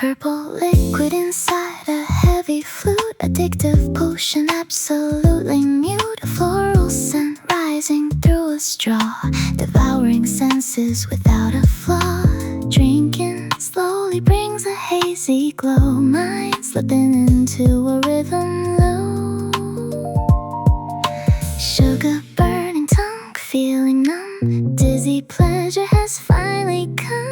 Purple liquid inside a heavy flute, addictive potion, absolutely mute. A floral scent rising through a straw, devouring senses without a flaw. Drinking slowly brings a hazy glow, mind slipping into a rhythm low. Sugar burning tongue, feeling numb, dizzy pleasure has finally come.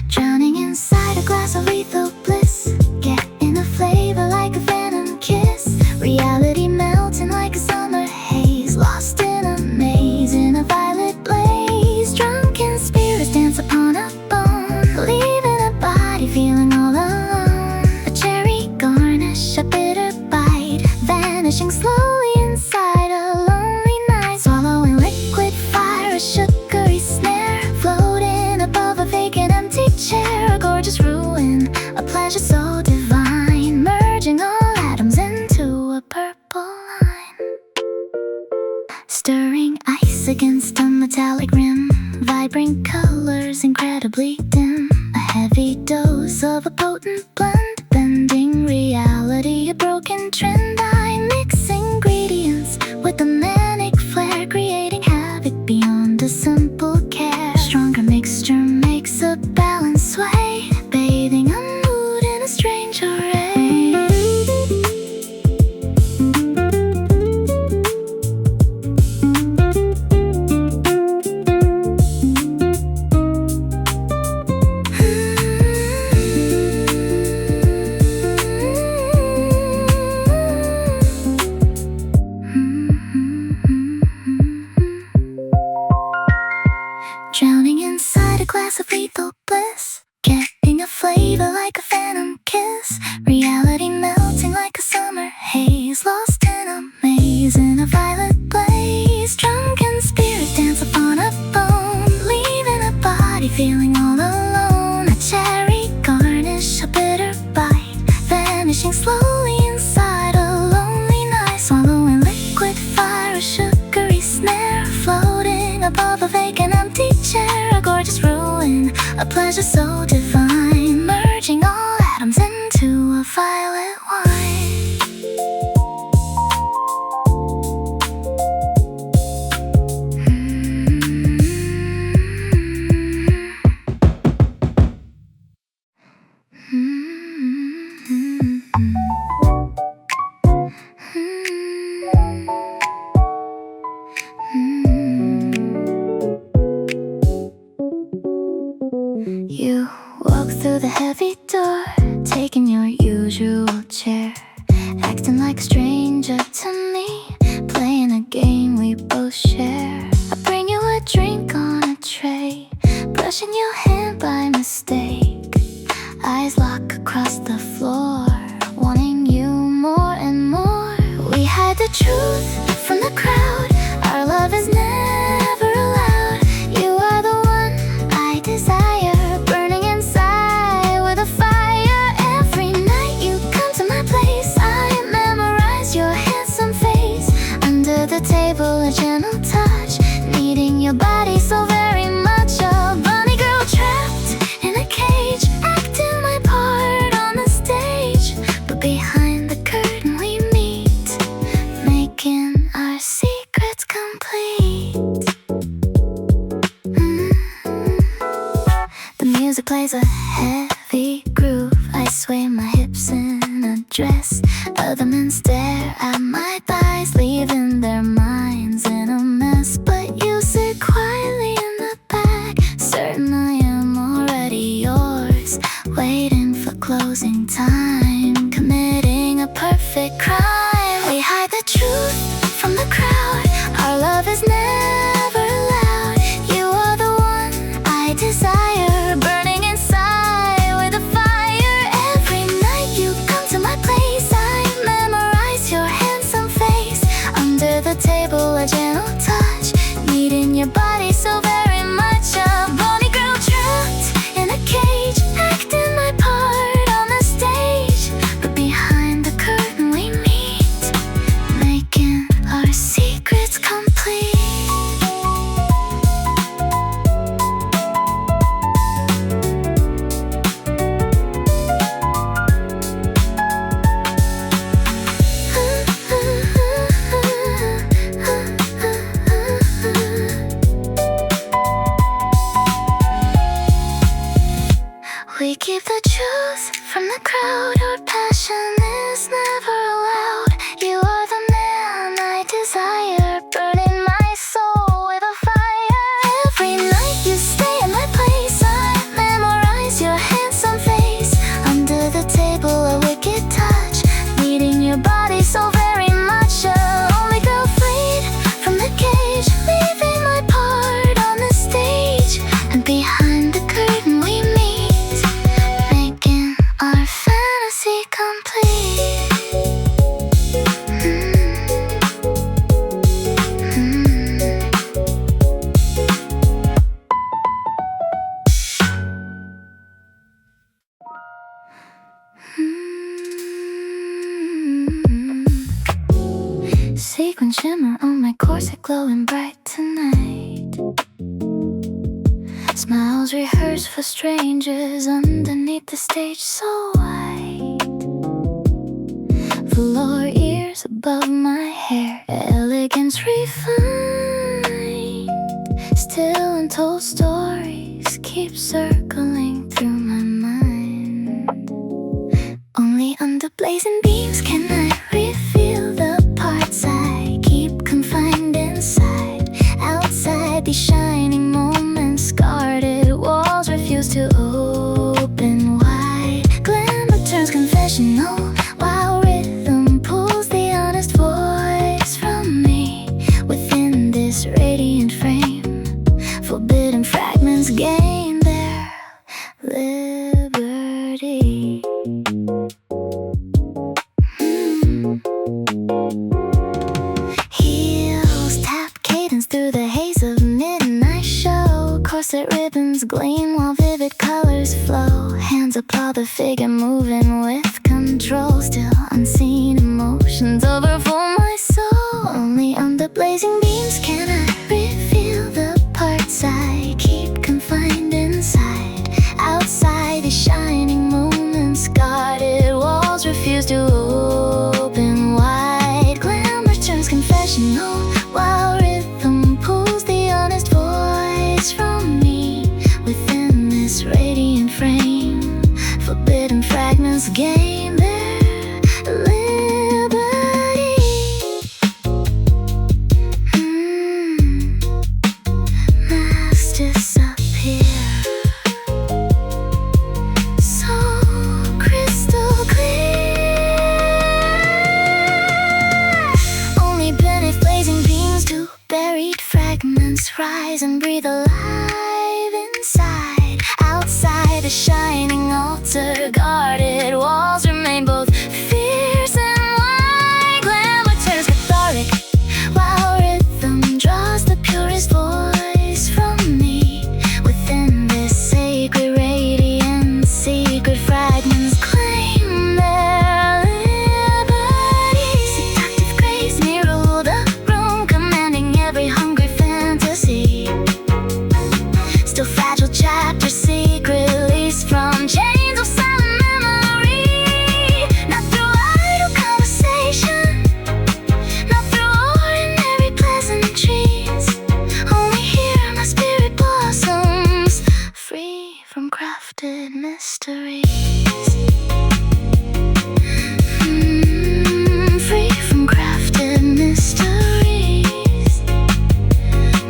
Drowning inside a glass of lethal bliss, getting a flavor like a venom kiss. Reality melting like a summer haze, lost in a maze in a violet blaze. Drunken spirits dance upon a bone, leaving a body feeling all alone. A cherry garnish, a bitter bite, vanishing slowly inside a lonely night. Swallowing liquid fire, a sugary snare, floating above a vacant empty chair. A gorgeous ruin, a pleasure so divine, merging all atoms into a purple line. Stirring ice against a metallic rim, vibrant colors incredibly dim. A heavy dose of a potent blend, bending reality, a broken trend. I mix ingredients with a manic flair, creating havoc beyond a simple care. Stronger mixture makes a balance sway, bathing a mood in a strange array. Drowning inside a glass of lethal bliss, getting a flavor like a phantom kiss. Reality melting like a summer haze, lost in a maze in a violet blaze. Drunken spirits dance upon a bone, leaving a body feeling all alone. A cherry garnish, a bitter bite, vanishing slowly inside a lonely night. Swallowing liquid fire, a sugary snare, floating above a vacant empty chair. A gorgeous ruin, a pleasure so divine, merging all atoms into a violet wine. You walk through the heavy door, taking your usual chair, acting like a stranger to me, playing a game we both share. I bring you a drink on a tray, brushing your hand by mistake. Eyes lock across the floor, wanting you more and more. We hide the truth from the crowd, our love is never allowed. You are the one I desire, burning inside with a fire. Every night you come to my place, I memorize your handsome face. Under the table a gentle touch, needing your body so very much. A bunny girl trapped in a cage, acting my part on the stage. But behind the curtain we meet, making our secrets complete. The music plays a heavy groove, I sway my hips in a dress. Other men stare at my thighs, leaving their minds in a mess. But you sit quietly in the back, certain I am already yours, waiting for closing time, committing a perfect crime. We hide the truth from the crowd, our love is never allowed. You are the one I desire, burning inside with a fire. Every night you come to my place, I memorize your handsome face. Under the table a gentle touch, needing your body so very much. A bunny girl trapped in a cage, acting my part on the stage. we keep the truth from the crowd. Our passion is never allowed. You are the man I desire, burning my soul with a fire. Every night you stay at my place, I memorize your handsome face. Under the table a wicked touch, needing your body so very much. Only girl freed from the cage, leaving my part on the stage. And behind the curtain we meet, making our fantasy complete. Sequin shimmer on my corset, glowing bright tonight. Smiles rehearsed for strangers underneath the stage so white. Velour ears above my hair, elegance refined. Still untold stories keep circling through my mind. Only under blazing beams can I reveal the parts I keep confined inside. Outside these shining moments, guarded walls refuse to open wide. Glamour turns confessional, while rhythm pulls the honest voice from me. Within this radiant frame, forbidden fragments gain their liberty. Heels tap cadence through the haze of midnight show. Corset ribbons gleam while vivid colors flow. Hands applaud the figure moving with control. Still unseen emotions overfull my soul. Only under blazing beams can I reveal the parts I keep confined inside. Outside these shining moments, guarded walls refuse to open wide. Glamour turns confessional, while rhythm pulls the honest voice from me. Within this radiant frame, forbidden fragments gain their liberty. Masks disappear, so crystal clear. Only beneath blazing beams do buried fragments rise and breathe alive inside. Outside the shining altar, guarded walls remain both fierce and wide. Glamour turns cathartic, while rhythm draws the purest voice from me. Within this sacred radiance, secret fragments claim their liberty. Seductive grace may rule the room, commanding every hungry fantasy. Still fragile chapters seek release from chains of silent memory. Not through idle conversation, not through ordinary pleasantries. Only here my spirit blossoms, free from crafted mysteries. Free from crafted mysteries.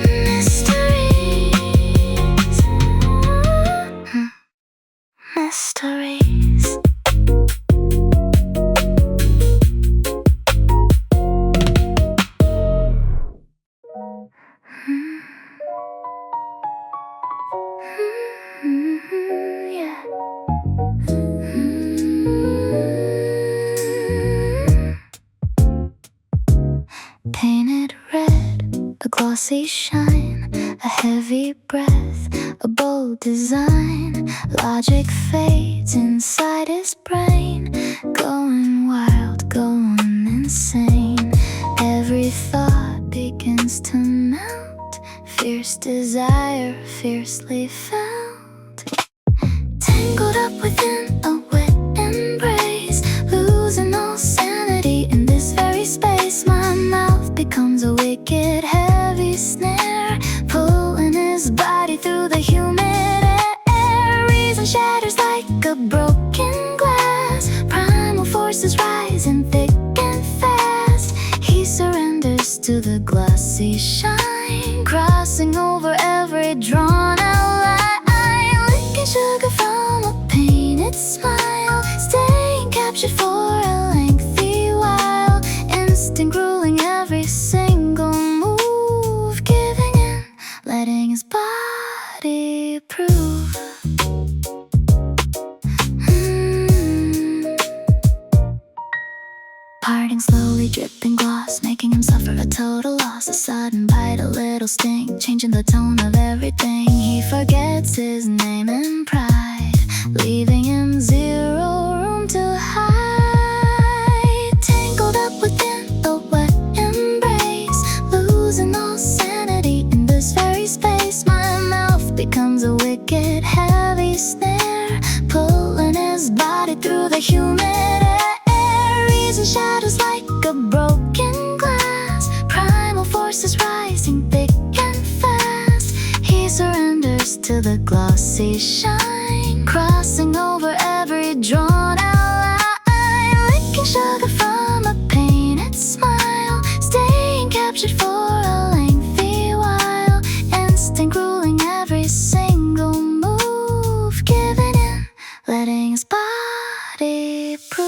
Mysteries. Mysteries. Yeah. Painted red, a glossy shine, a heavy breath, a bold design. Logic fades inside his brain, going wild, going insane. Every thought begins to melt, fierce desire fiercely felt. Tangled up within a wet embrace, losing all sanity in this very space. My mouth becomes a wicked heavy snare, pulling his body through the humid air. Reason shatters like broken glass. Primal forces rising thick and fast. He surrenders to the glossy shine, crossing over every drawn out line, licking sugar from a painted smile, staying captured for a lengthy while, instant grueling every single move, giving in, letting his body prove. Parting slowly, dripping gloss, making him suffer a total loss. A sudden bite, a little sting, changing the tone of everything. He forgets his name and pride, leaving him zero room to hide. Tangled up within a wet embrace, losing all sanity in this very space. My mouth becomes a wicked heavy snare, pulling his body through the humid air. And shadows like a broken glass, primal forces rising thick and fast. He surrenders to the glossy shine, crossing over every drawn out line, licking sugar from a painted smile, staying captured for a lengthy while, instant grueling every single move, giving in, letting his body prove.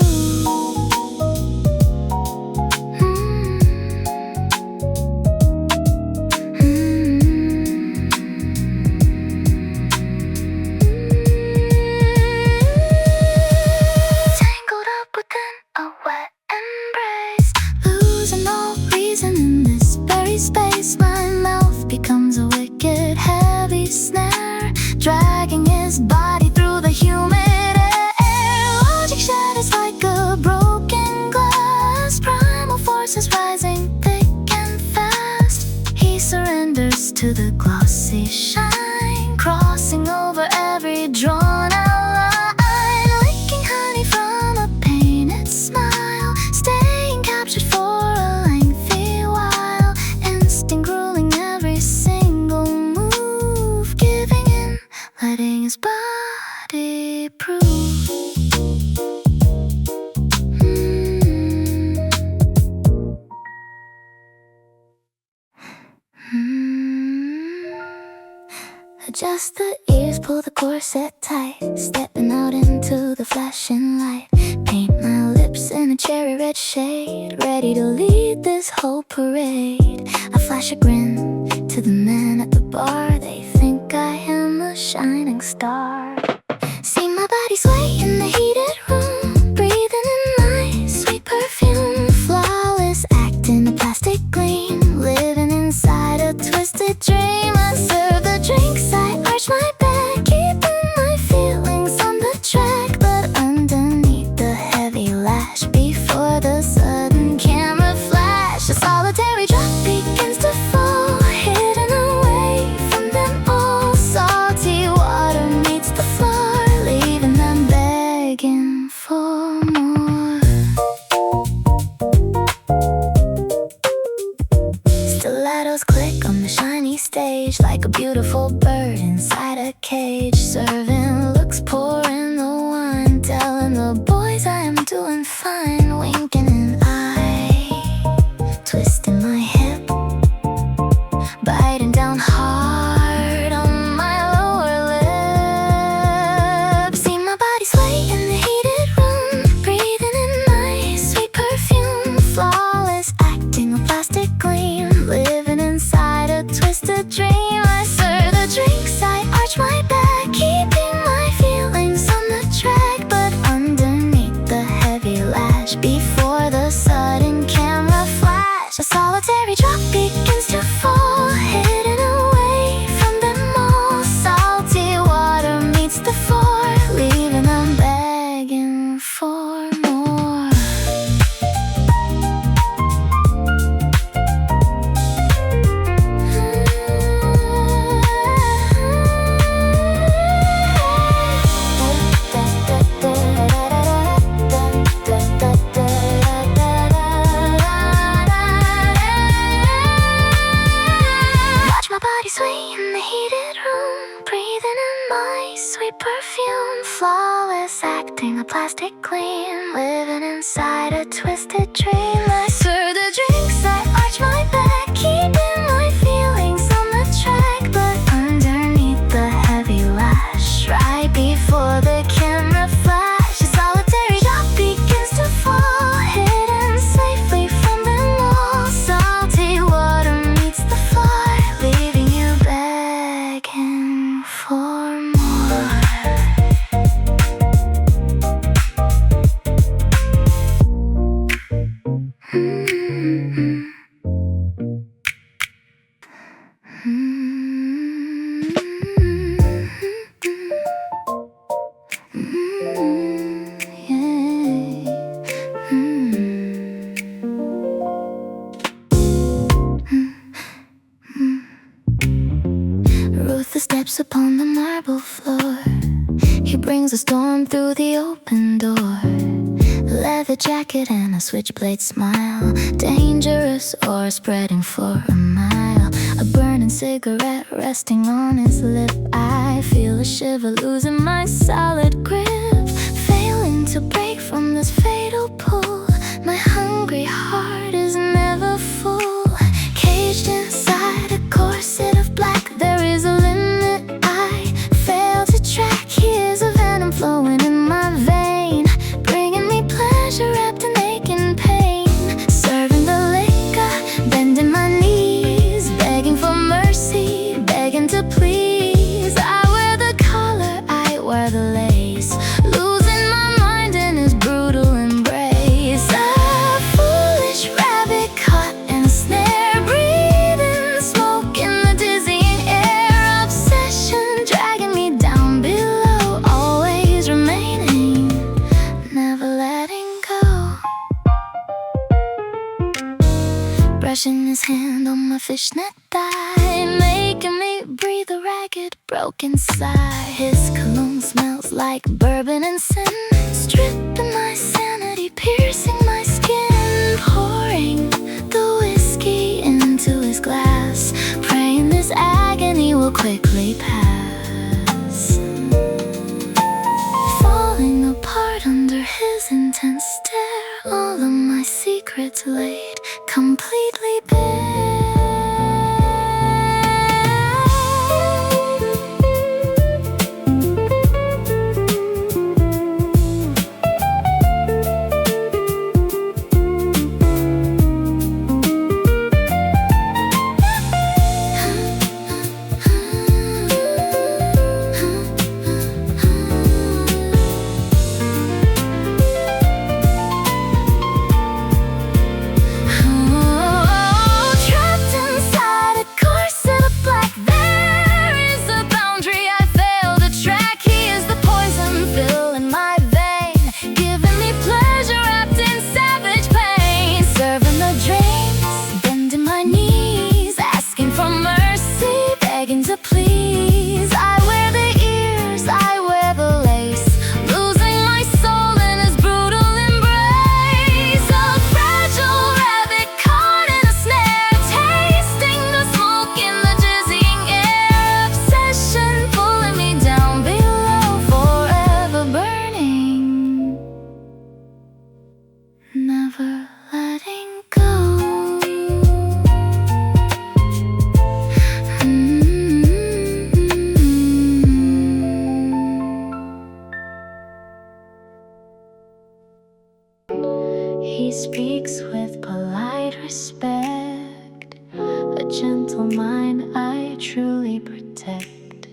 Space, my mouth becomes a wicked heavy snare, dragging his body through the humid air. Logic shatters like a broken glass, primal forces rising thick and fast. He surrenders to the glossy shine, crossing over every drawn out line, licking honey from a painted smile, staying captured for a lengthy while, instant grueling every single move, giving in, letting his body prove. Adjust the ears, pull the corset tight, stepping out into the flashing light. Paint my lips in a cherry red shade, ready to lead this whole parade. I flash a grin to the men at the bar, they think I am a shining star. See my body sway in the heated room, breathing in my sweet perfume. Flawless act in a plastic gleam, living inside a twisted dream. I serve the drinks, I arch my back, keeping my feelings on the track, but underneath the heavy lash, before the sudden camera flash, a solitary drop begins to fall, hidden away from them all. Salty water meets the floor, leaving them begging for more. Stilettos click on the shiny stage, like a beautiful bird inside a cage, serving looks, pouring the wine, telling the boys I am doing fine, winking an eye, twisting my hip, biting down hard on my lower lip. See my body sway in the heated room, breathing in my sweet perfume. Flawless acting, a plastic gleam, living inside a twisted dream. I serve the drinks, I arch my back, keeping sweet perfume, flawless acting, a plastic queen, living inside a twisted dream. I stir the drinks that arch my back, keeping my feelings on the track, but underneath the heavy lash, right before the camera flash, a solitary drop begins to fall, hidden safely from them all. Salty water meets the floor, leaving you begging for more. Ruthless steps upon the marble floor. He brings a storm through the open door. Leather jacket and a switchblade smile, dangerous or spreading for a mile. A burning cigarette resting on his lip. I feel a shiver losing my solid grip, failing to break from this fatal pull. My hungry heart is never full, caged inside a corset of black. There is a limit I fail to track. Here's a venom flowing in my vein, bringing me pleasure wrapped in ache and pain. Serving the liquor, bending my knees, begging for mercy, begging to please. I wear the collar, I wear the lace, losing my mind in his brutal embrace. A foolish rabbit caught in a snare, breathing smoke in the dizzying air. Obsession dragging me down below, always remaining, never letting go. Brushing his hand on my fishnet thigh, making me breathe a ragged, broken sigh. His cologne smells like bourbon and sin, stripping my sanity, piercing my skin. Pouring the whiskey into his glass, praying this agony will quickly pass. Falling apart under his intense stare, all of my secrets laid completely bare. Never letting go. He speaks with polite respect, a gentle mind I truly protect.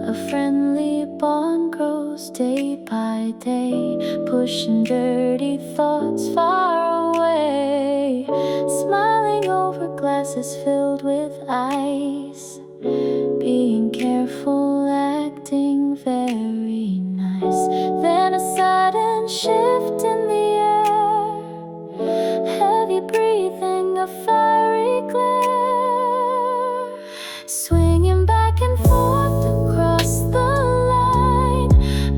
A friendly bond grows day by day, pushing dirty thoughts far away. Smiling over glasses filled with ice, being careful, acting very nice. Then a sudden shift in the air, heavy breathing, a fiery glare, swinging back and forth across the line,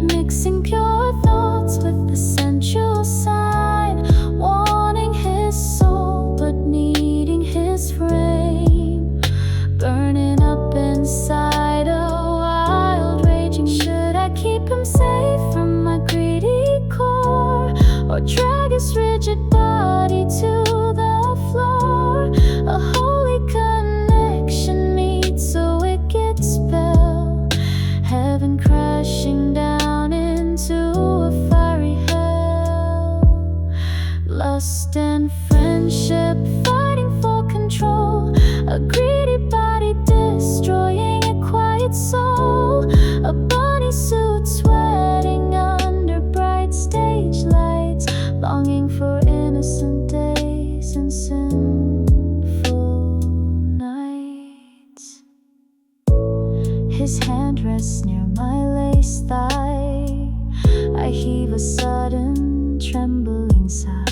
mixing pure thoughts with the sensual sign, wanting his soul but needing his frame, burning up inside a wild rage. hand rests near my lace thigh. I heave a sudden trembling sigh.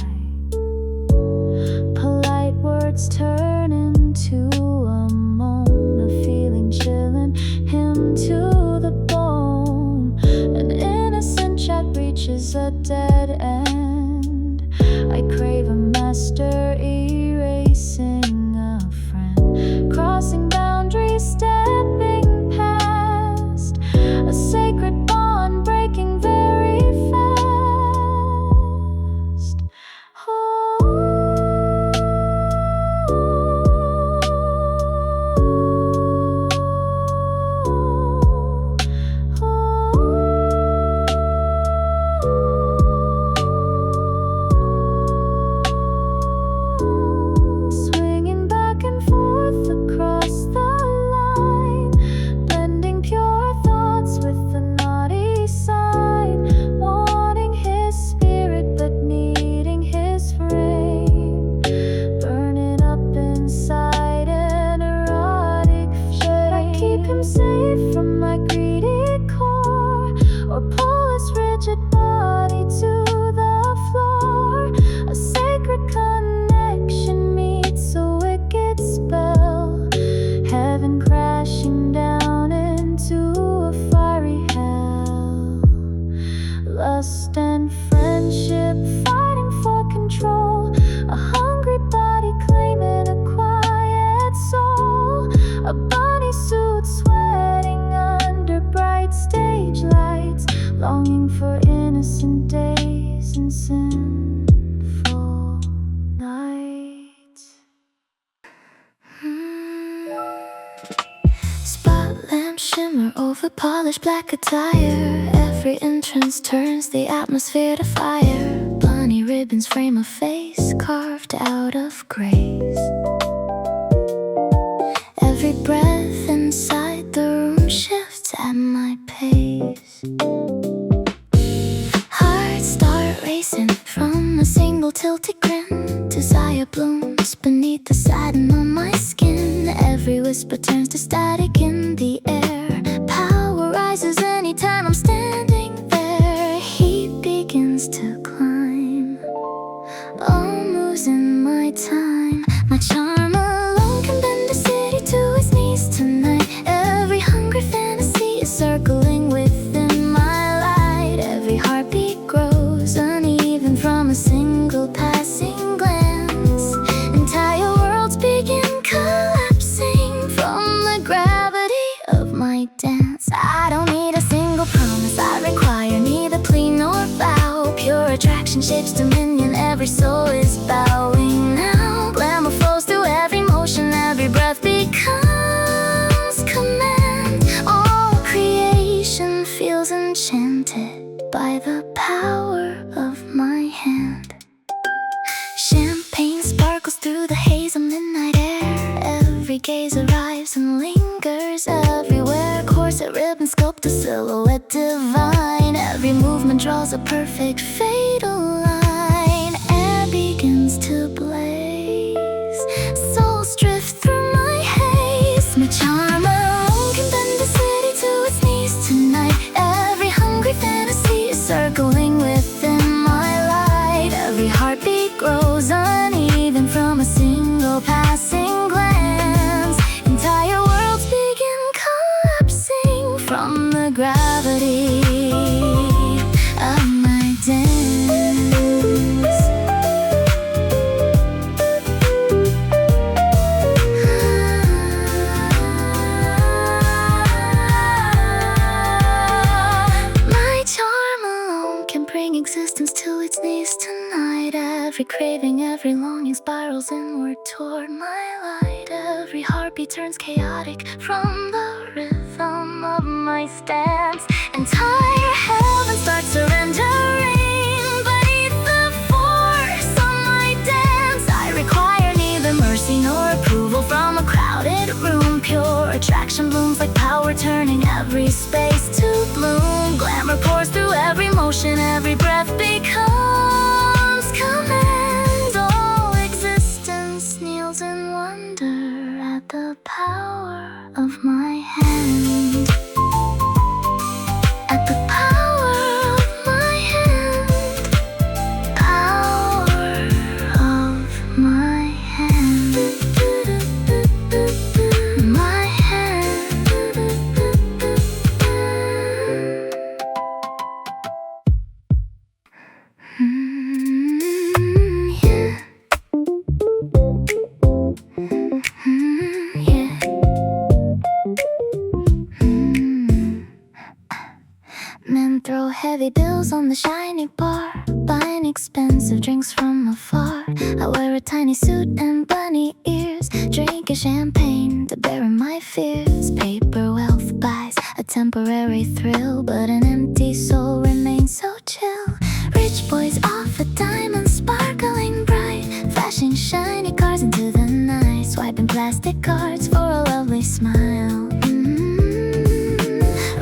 Polite words turn into a moan, a feeling chilling him to the bone. An innocent chat reaches a dead end. I crave a master erasing a friend, crossing boundaries, stepping past a sacred bond, breaking very fast. Swinging back and forth across the line, blending pure thoughts with the naughty side, wanting his spirit but needing his frame, burning up inside an erotic flame. Should I keep him safe from my greedy core, or pull his rigid body to the floor? A sacred connection meets a wicked spell, heaven crashing down into a fiery hell. Lust and friendship fighting for control, a hungry body claiming a quiet soul. A bodysuit sweating under bright stage lights, longing for innocent days and sinful nights. Spot lamp shimmer over polished black attire. Every entrance turns the atmosphere to fire. Bunny ribbons frame a face carved out of grace. Every breath inside the room shifts at my pace. Hearts start racing from a single tilted grin. Desire blooms beneath the satin on my skin. Every whisper turns to static in the air. Power rises anytime I'm standing there. Heat begins to climb. I'm losing my time. My charm alone can bend the city to its knees tonight. Every hungry fantasy is circling within my light. Every heartbeat grows uneven from a single passing glance. Entire worlds begin collapsing from the gravity of my dance. I don't need a single promise, I require neither plea nor vow. Pure attraction shapes dominion, every soul is bowing now. Glamour flows through every motion, every breath becomes command. All creation feels enchanted by the power of my hand. Champagne sparkles through the haze of midnight air. Every gaze arrives and lingers everywhere. Corset ribbons sculpt a silhouette divine. Every movement draws a perfect fatal line. Air begins to blaze, souls drift through my haze. My charm alone can bend the city to its knees tonight. Every hungry fantasy is circling within my light. Every heartbeat grows uneven from a single passing glance. Entire worlds begin collapsing from the gravity of my dance. My charm alone can bring existence to its knees tonight. Every craving, every longing spirals inward toward my light. Every heartbeat turns chaotic from the rhythm of my stance. Entire heaven starts surrendering beneath the force of my dance. I require neither mercy nor approval from a crowded room. Pure attraction blooms like power, turning every space to bloom. Glamour pours through every motion, every breath becomes command. All existence kneels in wonder at the power of my hand. Men throw heavy bills on the shiny bar, buying expensive drinks from afar. I wear a tiny suit and bunny ears, drinking champagne to bury my fears. Paper wealth buys a temporary thrill, but an empty soul remains so chill. Rich boys offer diamonds sparkling bright, flashing shiny cars into the night, swiping plastic cards for a lovely smile.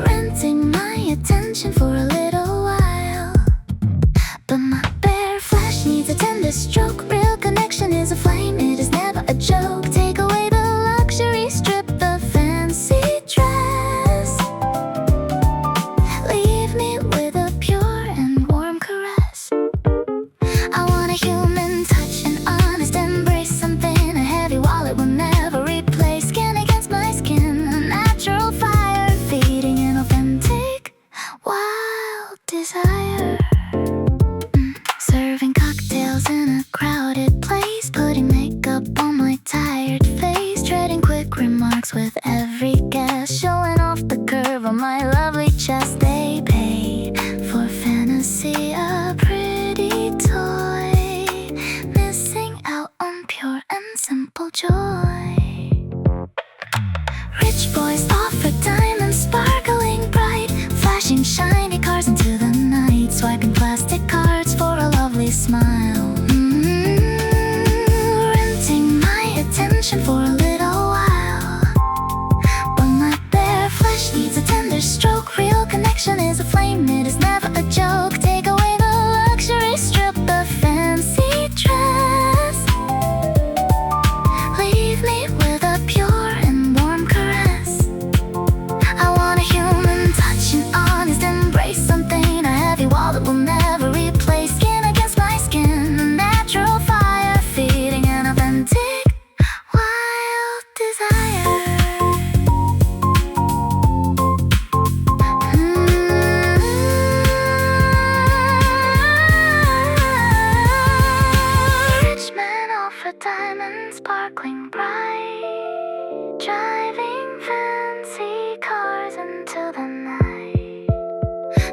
Renting my attention for a little while, but my bare flesh needs a tender stroke. Real connection is a flame, it is never a joke. Take away the luxury, strip the fancy dress, leave me with a pure and warm caress. I want a human touch, an honest embrace, something a heavy wallet will never replace. Skin against my skin, a natural fire, feeding an authentic wild desire. Serving cocktails in a crowded place, putting makeup on my tired face, treading quick remarks with every guest, showing off the curve on my lovely chest. They pay for fantasy, a pretty toy, missing out on pure and simple joy. Rich boys offer diamonds sparkling bright, flashing shiny cars into the night, swiping plastic cards for a lovely smile. Renting my attention for a little while, but my bare flesh needs a tender stroke. Real connection is a flame, it is never a joke. Take away the luxury, strip the fancy dress, leave me with a pure and warm caress. I want a human touch, an honest embrace, something a heavy wall that will never replace. Skin against my skin, a natural fire, feeding an authentic wild desire. Rich men offer diamonds sparkling bright, driving fancy cars into the night,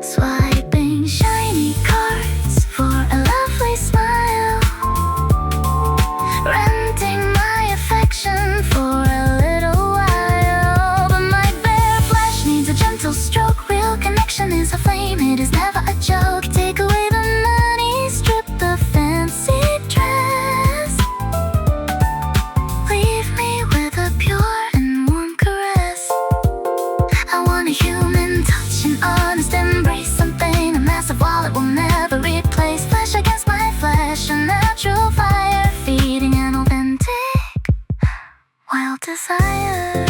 swiping shiny cards for a lovely smile. Renting my affection for a little while, but my bare flesh needs a gentle stroke. Real connection is a flame, it is never a joke. Take away the money, strip the fancy dress, leave me with a pure and warm caress. I want a human touch, an honest embrace, something a massive wallet will never replace. Flesh against my flesh, a natural fire, feeding an authentic wild desire.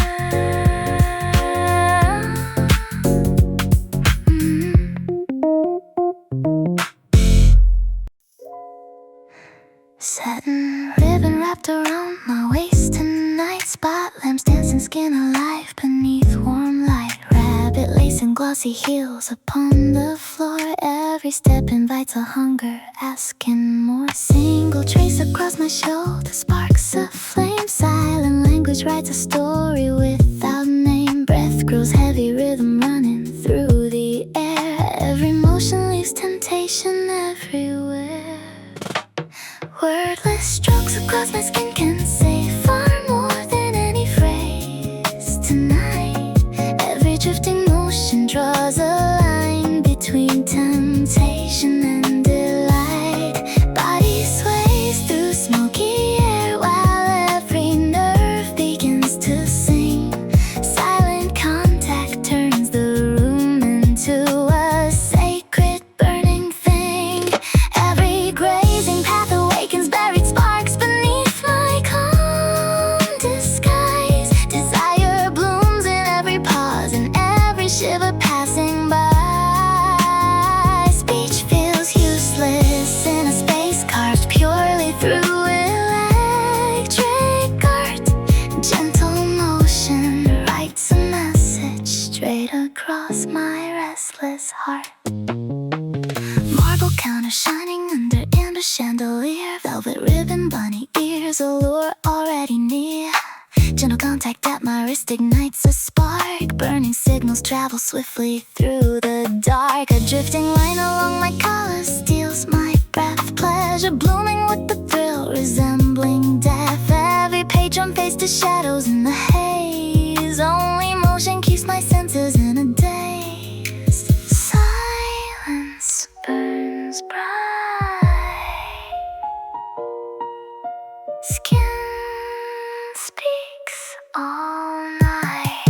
Satin ribbon wrapped around my waist tonight, spot lamps dancing, skin alive beneath warm light. Rabbit lace and glossy heels upon the floor, every step invites a hunger, asking more. Single trace across my shoulder, sparks a flame, silent language writes a story without name. Breath grows heavy, rhythm running through the air, every motion leaves temptation everywhere. Wordless strokes across my skin can say far more than any phrase. Tonight, every drifting motion draws a line between temptation and delight. Body sways through smoky air while every nerve begins to sing. Silent contact turns the room into a sacred burning thing. Every grazing path awakens buried sparks beneath my calm disguise. Desire blooms in every pause, in every shiver passing by. Speech feels useless in a space carved purely through electric art. Gentle motion writes a message straight across my restless heart. Marble counter shining under amber chandelier, velvet ribbon, bunny ears, allure already near. Gentle contact at my wrist ignites a spark, burning Warning signals travel swiftly through the dark. A drifting line along my collar steals my breath. Pleasure blooming with the thrill, resembling death. Every page unfaced to shadows in the haze. Only motion keeps my senses in a daze. Silence burns bright. Skin speaks all night.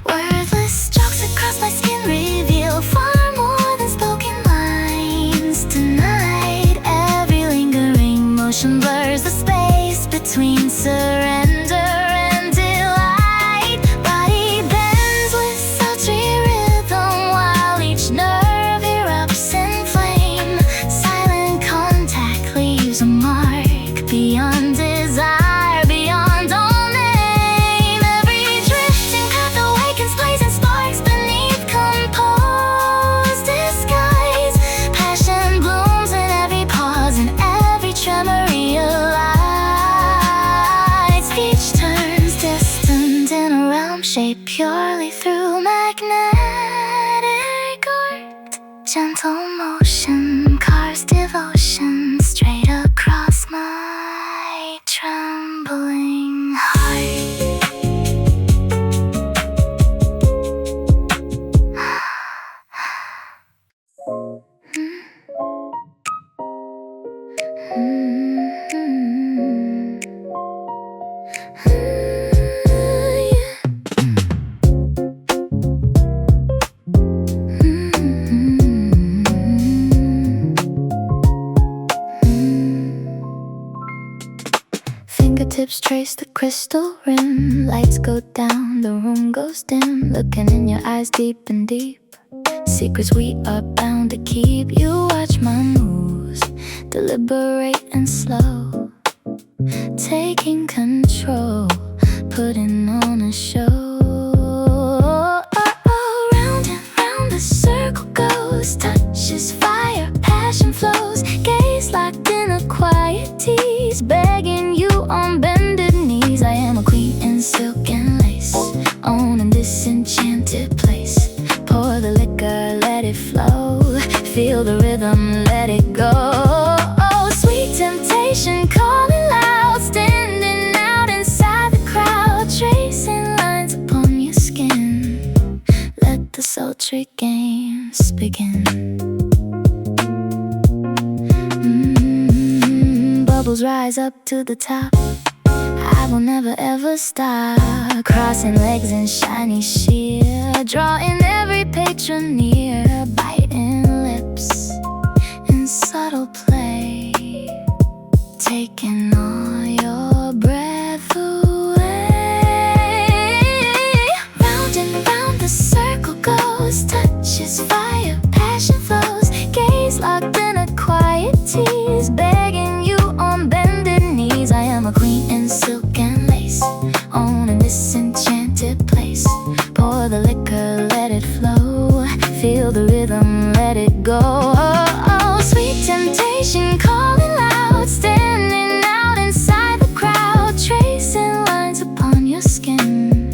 Wordless strokes across my skin reveal far more than spoken lines tonight. Every lingering motion blurs the space between surrender and delight. Body bends with sultry rhythm while each nerve erupts in flame. Silent contact leaves a mark beyond desire, beyond all name. Every drifting path awakens blazing sparks beneath composed disguise. Passion blooms in every pause and every tremor realize. Each turns distant in a realm shaped purely through magnetic art. Gentle motion carves devotion straight across my trembling heart. Fingertips trace the crystal rim. Lights go down, the room goes dim. Looking in your eyes deep and deep. Secrets we are bound to keep. You watch my moves, deliberate and slow. Taking control, putting on a show. Round and round the circle goes. Touches fire, passion flows. Gaze locked in a quiet tease. Begging you on bended knees. I am a queen in silk and lace, owning this enchanted place. Pour the liquor, let it flow. Feel the rhythm, let it go. Oh, sweet temptation calling loud. Standing out inside the crowd. Tracing lines upon your skin. Let the sultry games begin. Bubbles rise up to the top. I will never ever stop. Crossing legs in shiny sheer. Drawing every patron near. Biting lips in subtle play. Taking all your breath away. Round and round the circle goes. Touches fire, passion flows. Gaze locked in a quiet tease. Begging you on bended knees. I am a queen in silk and lace, owning this enchanted place. Pour the liquor, let it flow. Feel the rhythm, let it go. Oh, sweet temptation calling loud. Standing out inside the crowd. Tracing lines upon your skin.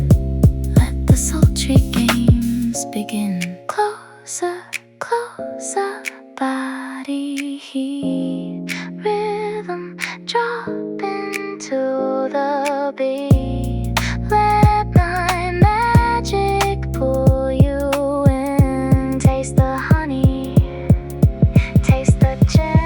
Let the sultry games begin. Closer, closer, body heat. Rhythm drop into the beat. Let my magic pull you in. Taste the honey, taste the gin.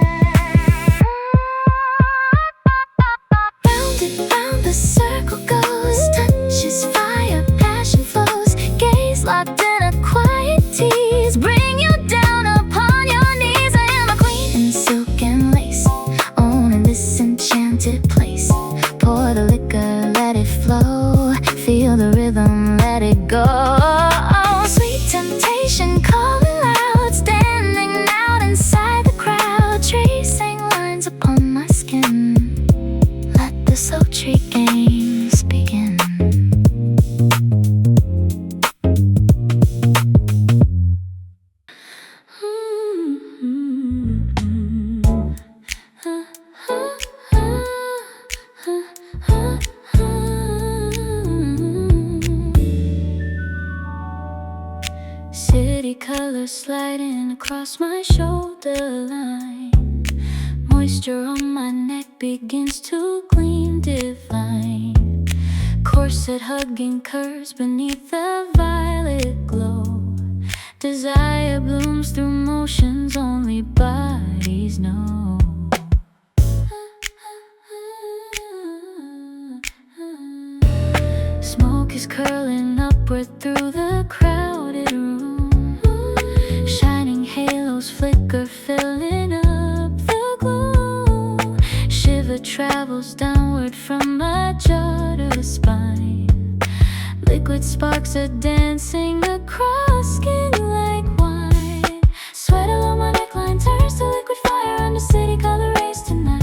Round and round the circle goes. Touches fire, passion flows. Gaze locked in a quiet tease. Bring you down upon your knees. I am a queen in silk and lace, owning this enchanted place. Pour the liquor, let it flow. Feel the rhythm, let it go. Oh, sweet temptation calling loud. Standing out inside the crowd. Tracing lines upon my skin. Let the sultry games begin. City colors sliding across my shoulder line. Moisture on my neck begins to gleam divine. Corset hugging curves beneath the violet glow. Desire blooms through motions only bodies know. Smoke is curling upward through the crowded room. Shining halos flicker, filling up the glow. Shiver travels downward from my jaw to the spine. Liquid sparks are dancing across skin like wine. Sweat along my neckline turns to liquid fire under city color rays tonight.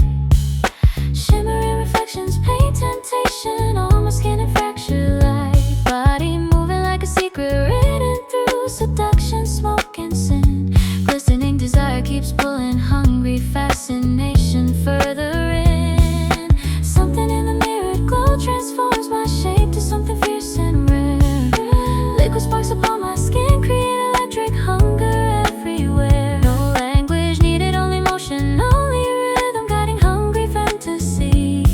Shimmering reflections paint temptation on my skin and fracture light. Body moving like a secret written through seduction, smoke and sin. Glistening desire keeps pulling, hungry fascination further in. Something in the mirrored glow transforms my shape to something fierce and rare. Liquid sparks upon my skin create electric hunger everywhere. No language needed, only motion, only rhythm guiding hungry fantasy.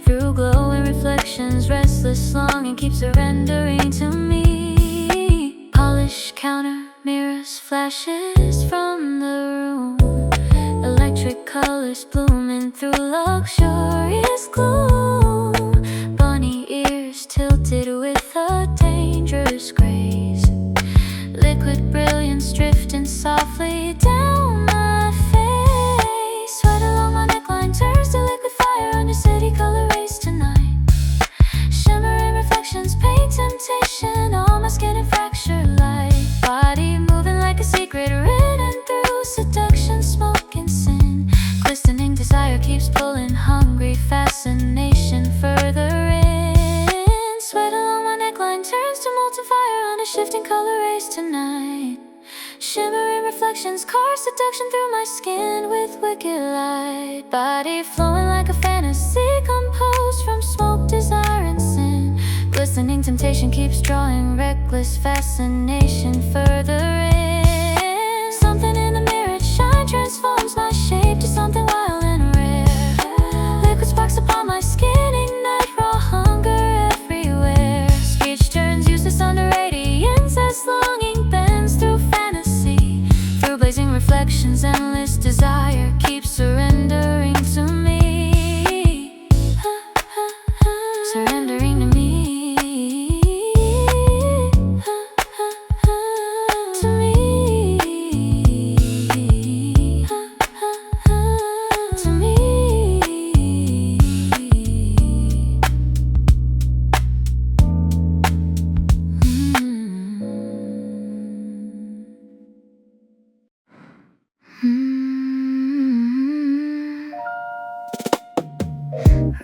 Through glowing reflections, restless longing keeps surrendering to me. Polished counter mirrors, flashes from the room. Electric colors blooming through luxurious gloom. Bunny ears tilted with a dangerous grace. Liquid brilliance drifting softly down my face. Sweat along my neckline turns to liquid fire under city color rays tonight. Shimmering reflections paint temptation on my skin and fracture light. Body moving like a secret written through seduction, smoke and sin. Glistening desire keeps pulling, hungry fascination further in. Sweat along my neckline turns to molten fire under shifting color rays tonight. Shimmering reflections carve seduction through my skin with wicked light. Body flowing like a fantasy composed from smoke, desire and sin. Glistening temptation keeps drawing, reckless fascination further in. Something in the mirrored shine transforms my shape to something wild and rare. Liquid sparks upon my skin ignite raw hunger everywhere. Speech turns useless under radiance as longing bends through fantasy. Through blazing reflections, endless desire keeps surrendering to me. Surrendering to me. To me. To me.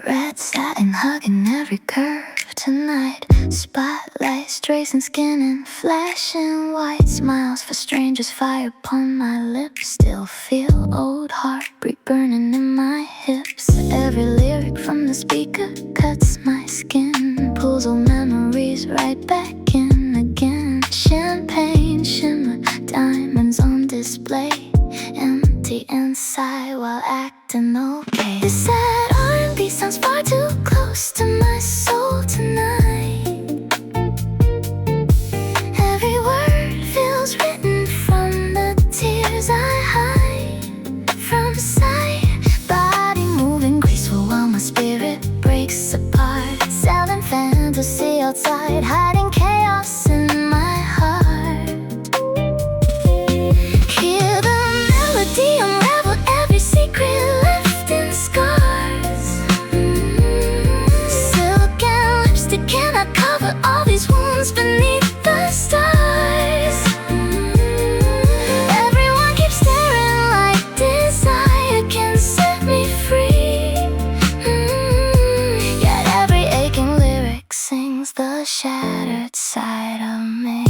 Red satin hugging every curve tonight. Spotlights tracing skin and flashing white smiles for strangers. Fire upon my lips. Still feel old heartbreak burning in my hips. Every lyric from the speaker cuts my skin. Pulls old memories right back in again. Champagne shimmer, diamonds on display. Empty inside while acting okay. This sad R&B sounds far too close to my soul tonight. Every word feels written from the tears I hide from sight. Body moving graceful while my spirit breaks apart. Selling fantasy outside, hiding chaos in my heart. Hear the melody unravel every secret left in scars. Silk and lipstick cannot cover all these wounds beneath the stars. Everyone keeps staring like desire can set me free. Yet every aching lyric sings the shattered side of me.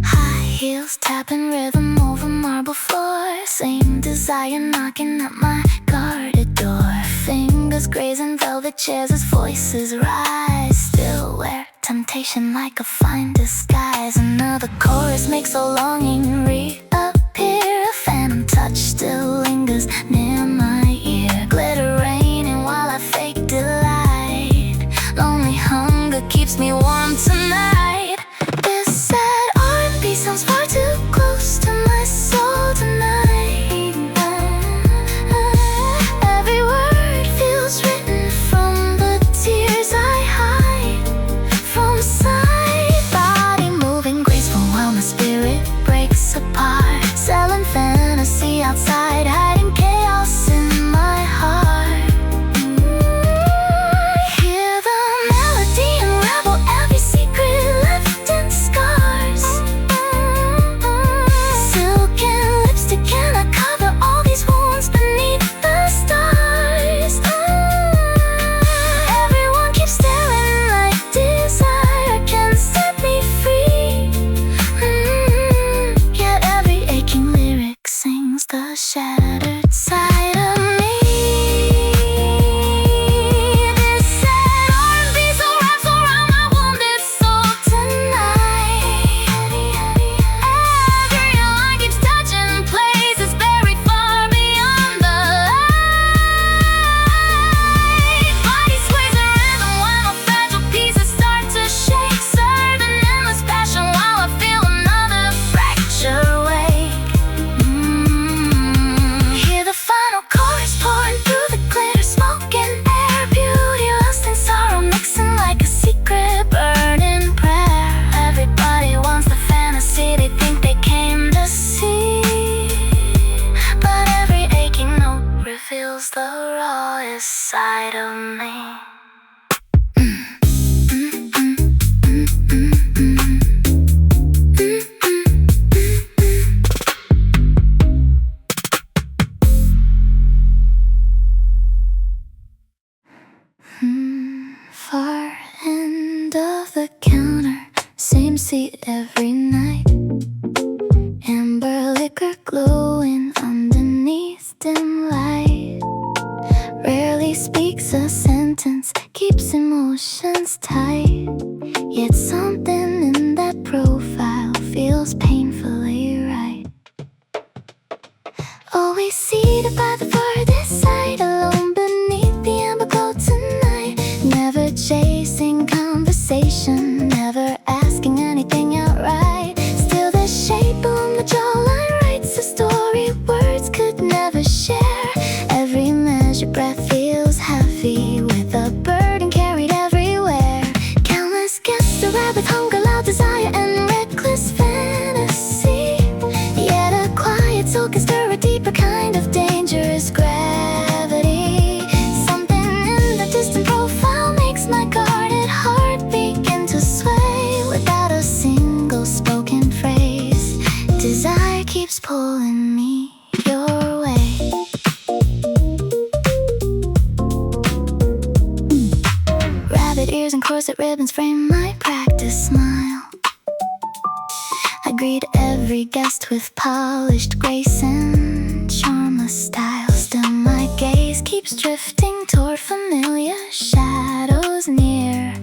High heels tapping rhythm over marble floor. Same desire knocking at my guarded door. Fingers grazing velvet chairs as voices rise. Still where temptation like a fine disguise. Another chorus makes a longing reappear. A phantom touch still lingers near my ear. Glitter raining while I fake delight. Lonely hunger keeps me warm tonight. This sad R&B sounds far too close to my soul tonight. Every word feels written from the tears I hide from sight. Body moving graceful while my spirit breaks apart. Selling fantasy outside, hiding chaos in my heart. Hear the melody unravel every secret left in scars. Silken lipstick cannot cover all these wounds beneath the stars. Everyone keeps staring like desire can set me free. Yet every aching lyric sings the shattered side of me. This sad R&B so wraps around my wounded soul tonight. Every line keeps touching places buried far beyond the light. Body sways in rhythm while my fragile pieces start to shake. Serving endless passion while I feel another fracture wake. Hear the final chorus pouring through the glitter, smoke and air. Beauty, lust and sorrow mixing like a secret burning prayer. Everybody wants the fantasy they think they came to see, but every aching note reveals the rawest side of me. Far end of the counter, same seat every night. Amber liquor glowing underneath dim light. Rarely speaks a sentence, keeps emotions tight. Yet something in that profile feels painfully right. Always seated by the farthest side, alone beneath the amber glow tonight. Never chasing conversation, never asking anything outright. Still the shape on the jawline writes a story words could never share. Every measured breath feels heavy with a burden carried everywhere. Countless guests arrive with hunger, loud desire and reckless fantasy. Yet a quiet soul can stir a deeper kind of dangerous gravity. Something in the distant profile makes my guarded heart begin to sway. Without a single spoken phrase, desire keeps pulling me your way. Rabbit ears and corset ribbons frame my practice smile. I greet every guest with polished grace and charmless style. Still my gaze keeps drifting toward familiar shadows near,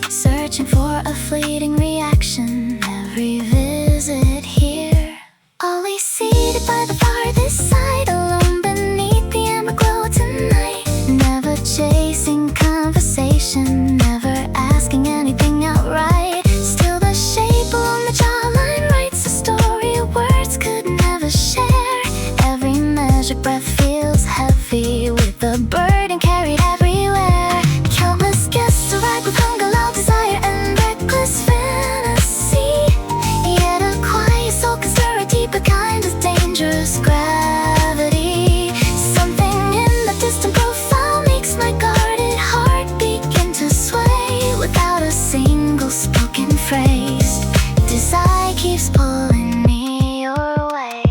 searching for a fleeting reaction every visit here. Always seated by the farthest side, alone beneath the amber glow tonight. Never chasing conversation, never asking anything outright. Still the shape along the jawline writes a story words could never share. Every measured breath feels heavy with a burden carried everywhere. Countless guests arrive with hunger, loud desire and reckless fantasy. Yet a quiet soul can stir a deeper kind of dangerous gravity. Something in the distant profile makes my guarded heart begin to sway. Without a single spoken phrase, desire keeps pulling me your way.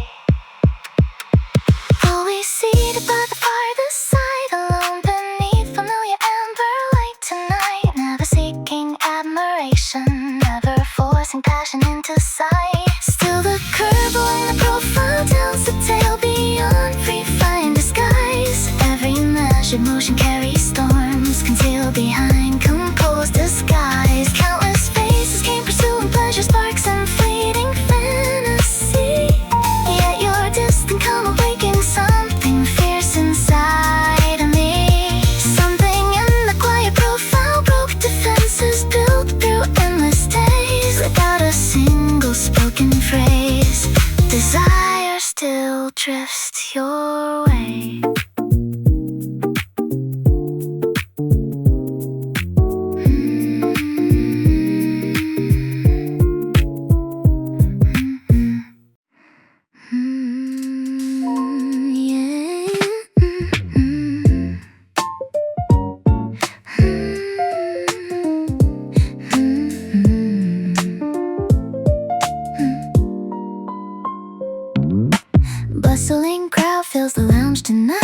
Always seated by the farthest side, alone beneath familiar amber light tonight. Never seeking admiration, never forcing passion into sight. Still the curve along the profile tells the tale beyond free flying disguise. Every measured motion carries storms concealed behind composed disguise. Countless drifts your way. Bustling crowd fills the lounge tonight,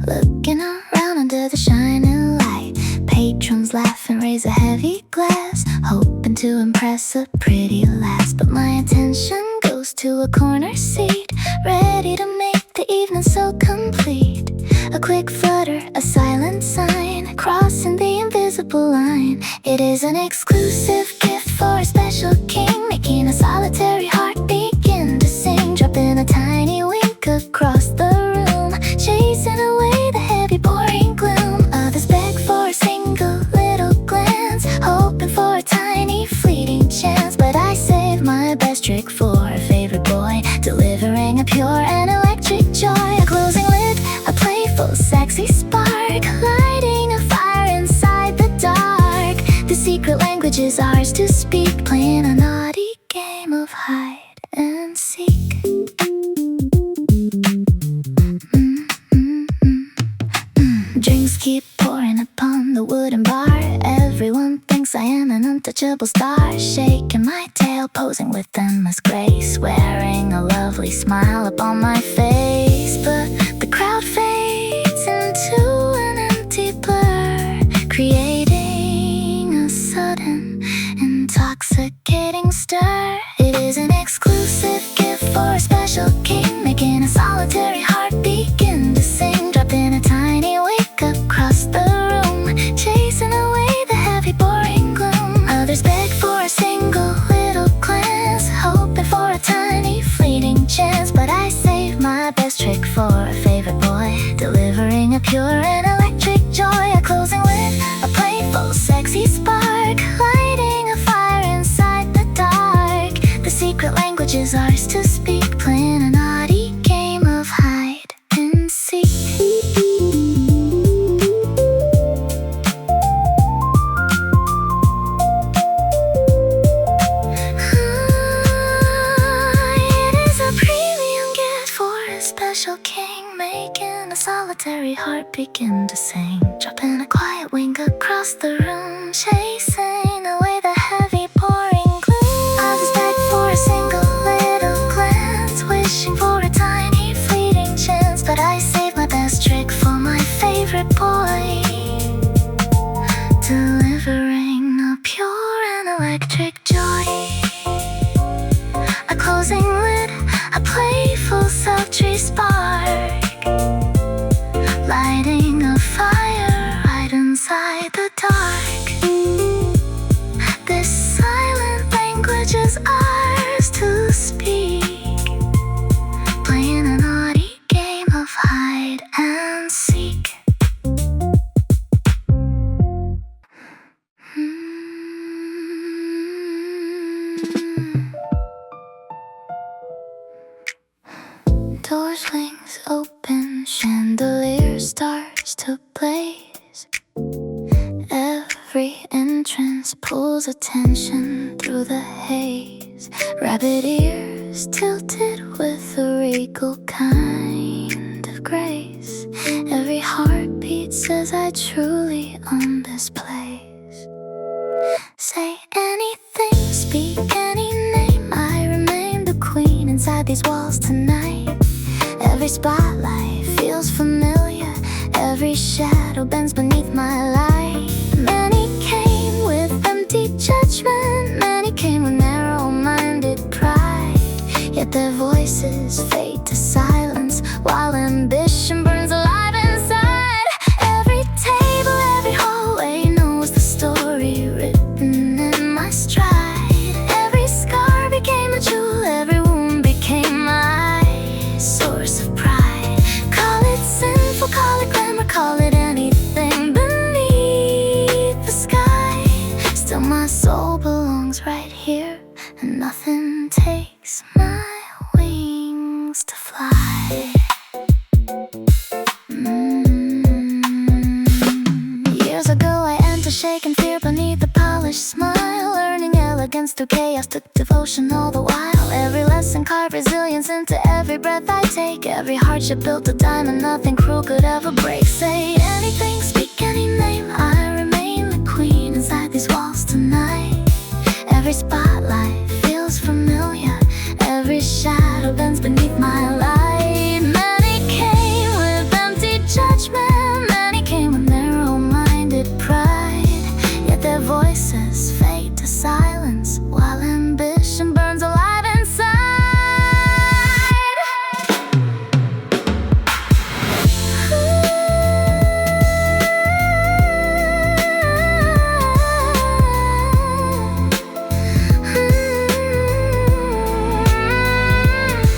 looking around under the shining light. Patrons laugh and raise a heavy glass, hoping to impress a pretty lass. But my attention goes to a corner seat, ready to make the evening so complete. A quick flutter, a silent sign, crossing the invisible line. It is an exclusive gift for a special king, making a solitary heart begin to sing. Dropping a tiny wink across the room, chasing away the heavy boring gloom. Others beg for a single little glance, hoping for a tiny fleeting chance. But I save my best trick for a favorite boy, delivering a pure and electric joy. A closing lid, a playful sexy spark, lighting a fire inside the dark. The secret language is ours to speak, playing a naughty game of hide and seek. Drinks keep pouring upon the wooden bar. Everyone thinks I am an untouchable star, shaking my tail, posing with endless grace, wearing a lovely smile upon my face. But the crowd fades into an empty blur, creating a sudden intoxicating stir. It is an exclusive gift for a special king, making a solitary heart begin to sing. Dropping a tiny wake across the room, chasing away the heavy boring gloom. Others beg for a single little glance, hoping for a tiny fleeting chance. But I save my best trick for a favorite boy, delivering a pure and electric joy. A closing lid, a playful sexy spark, lighting a fire inside the dark. The secret language is ours to speak, playing a naughty game of hide and seek. Special king, making a solitary heart begin to sing. Dropping a quiet wing across the room, chasing away the heavy pouring gloom. Others beg for a single little glance, wishing for a tiny fleeting chance. But I save my best trick for my favorite boy, delivering a pure and electric joy. A closing lid, a playful sultry spark, lighting a fire right inside the dark. This silent language is ours to speak, playing a naughty game of hide and seek. Door swings open, chandelier starts to blaze. Every entrance pulls attention through the haze. Rabbit ears tilted with a regal kind of grace. Every heartbeat says I truly own this place. Say anything, speak any name, I remain the queen inside these walls tonight. Every spotlight feels familiar, every shadow bends beneath my light. Many came with empty judgment, many came with narrow-minded pride. Yet their voices fade to silence, while ambition burns alive inside. Every table, every hallway knows the story written in my stride. Every scar became a jewel, every wound became my source of pride. Call it sinful, call it glamour, call it anything beneath the sky. Still my soul belongs right here, and nothing takes my wings to fly. brilliance through chaos, took devotion all the while. Every lesson carved resilience into every breath I take. Every hardship built a diamond, nothing cruel could ever break. Say anything, speak any name, I remain the queen inside these walls tonight. Every spotlight feels familiar, every shadow bends beneath my light. Many came with empty judgment, many came with narrow-minded pride. Yet their voices fade to silence while ambition burns alive inside.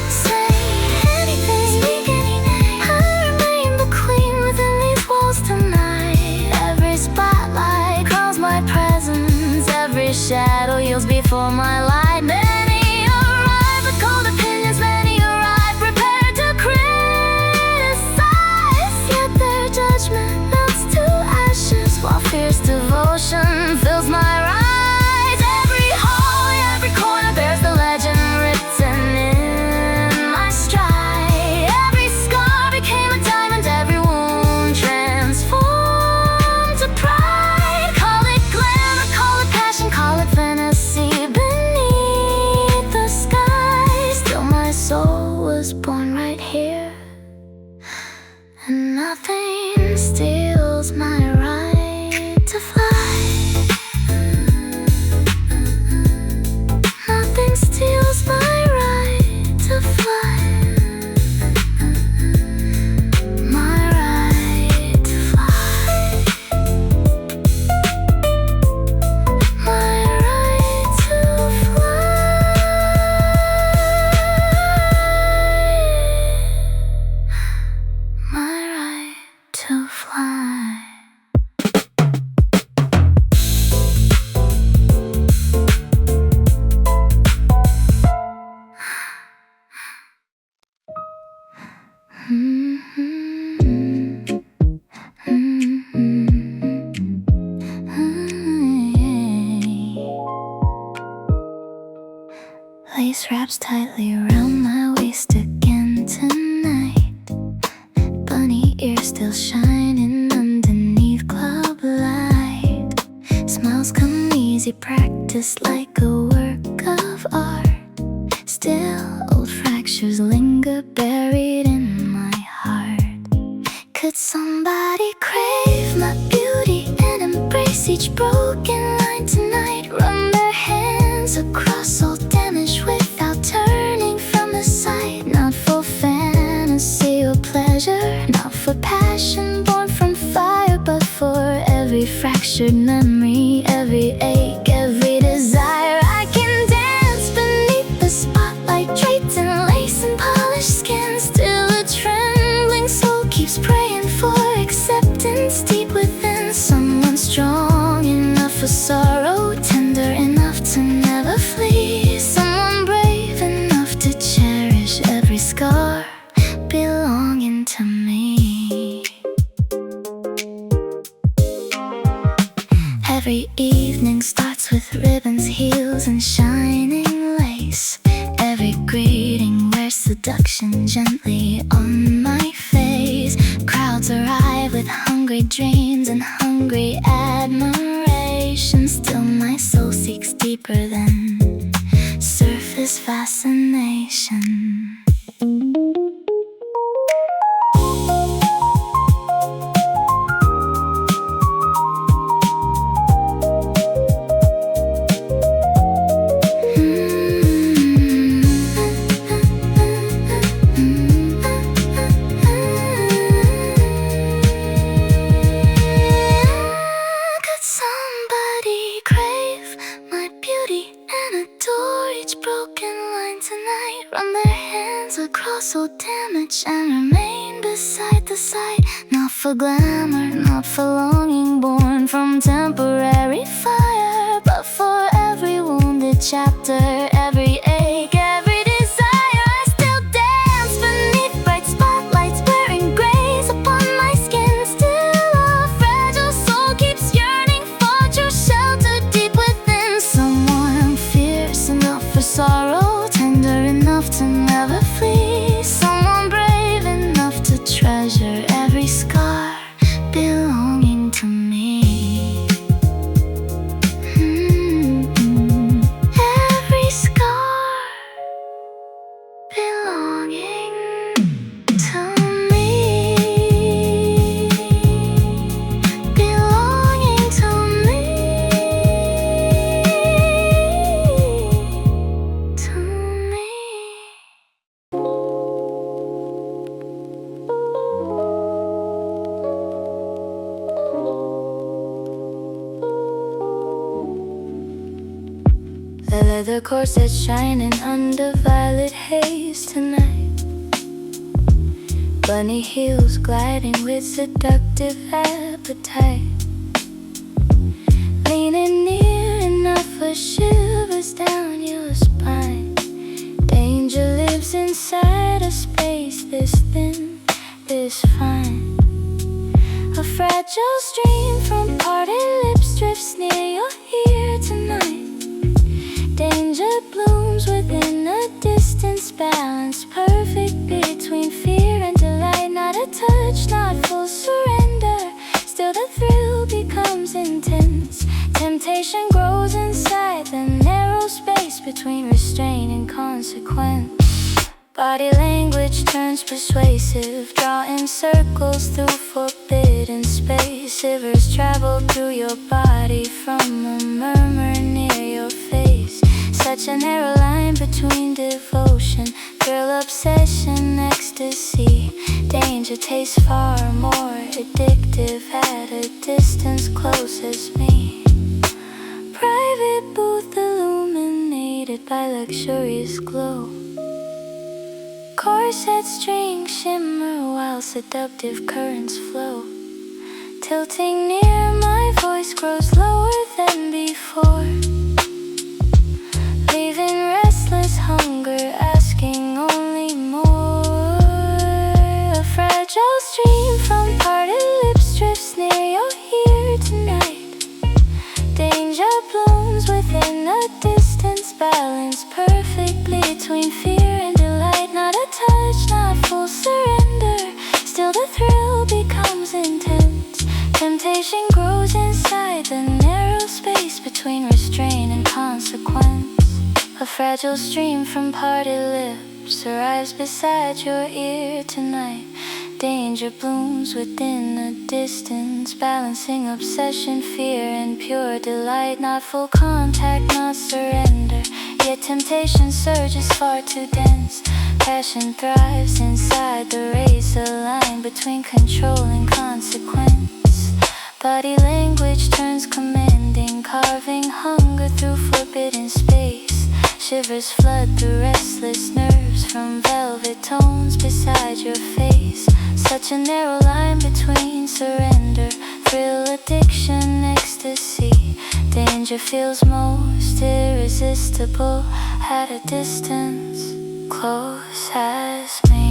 Say anything, speak any name, I remain the queen within these walls tonight. Every spotlight calls my presence, every shadow yields before my light. Many arrive with cold opinions, many arrive prepared to criticize. Yet their judgment melts to ashes while fierce devotion fills my rise. Every hallway, every corner bears the legend written in my stride. Every scar became a diamond, every wound transformed to pride. Call it glamour, call it passion, call it fantasy. Beneath the sky, still my soul was born right here, and nothing steals my right to fly. Nothing steals my right to fly. My right to fly. My right to fly. My right to fly. Lace wraps tightly around my waist again tonight. Bunny ears still shining underneath club light. Smiles come easy, practice like a work of art. Still old fractures linger buried in my heart. Could somebody crave my beauty and embrace each broken line tonight? Run their hands across all damage without turning from the sight. Not for fantasy or pleasure, not for passion born from fire, but for every fractured memory, every ache, every desire. I can dance beneath the spotlight, draped in lace and polished skin. Still a trembling soul keeps praying for acceptance deep within. Someone strong enough for sorrow, tender enough to never flee. Someone brave enough to cherish every scar belonging to me. Every evening starts with ribbons, heels, and shining lace. Every greeting wears seduction gently on my face. Crowds arrive with hungry dreams and hungry admiration. Still my soul seeks deeper than surface fascination. Could somebody crave my beauty and adore each broken line tonight? Run their hands across all damage and remain beside the sight. Not for glamour, not for longing born from temporary fire, but for every wounded chapter, every ache, every desire. I still dance beneath bright spotlights, wearing grace upon my skin. Still a fragile soul keeps yearning for true shelter deep within. Someone feels the corsets shining under violet haze tonight. Bunny heels gliding with seductive appetite. Leaning near enough for shivers down your spine. Danger lives inside a space this thin, this fine. A fragile stream from parted lips drifts near your ear tonight. Danger blooms within a distance, balance perfect between fear and delight. Not a touch, not full surrender, still the thrill becomes intense. Temptation grows inside the narrow space between restraint and consequence. Body language turns persuasive, drawing circles through forbidden space. Shivers travel through your body from a murmur near your face. Such a narrow line between devotion, thrill, obsession, ecstasy. Danger tastes far more addictive at a distance close as me. Private booth illuminated by luxurious glow. Corset strings shimmer while seductive currents flow. Tilting near, my voice grows lower than before, leaving restless hunger, asking only more. A fragile stream from parted lips drifts near your ear tonight. Danger blooms within a distance, balance perfectly between fear and delight. Not a touch, not full surrender, still the thrill becomes intense. Temptation grows inside the narrow space between restraint and consequence. A fragile stream from parted lips arrives beside your ear tonight. Danger blooms within a distance, balancing obsession, fear, and pure delight. Not full contact, not surrender, yet temptation surges far too dense. Passion thrives inside the razor line between control and consequence. Body language turns commanding, carving hunger through forbidden space. Shivers flood through restless nerves from velvet tones beside your face. Such a narrow line between surrender, thrill, addiction, ecstasy. Danger feels most irresistible at a distance close as me.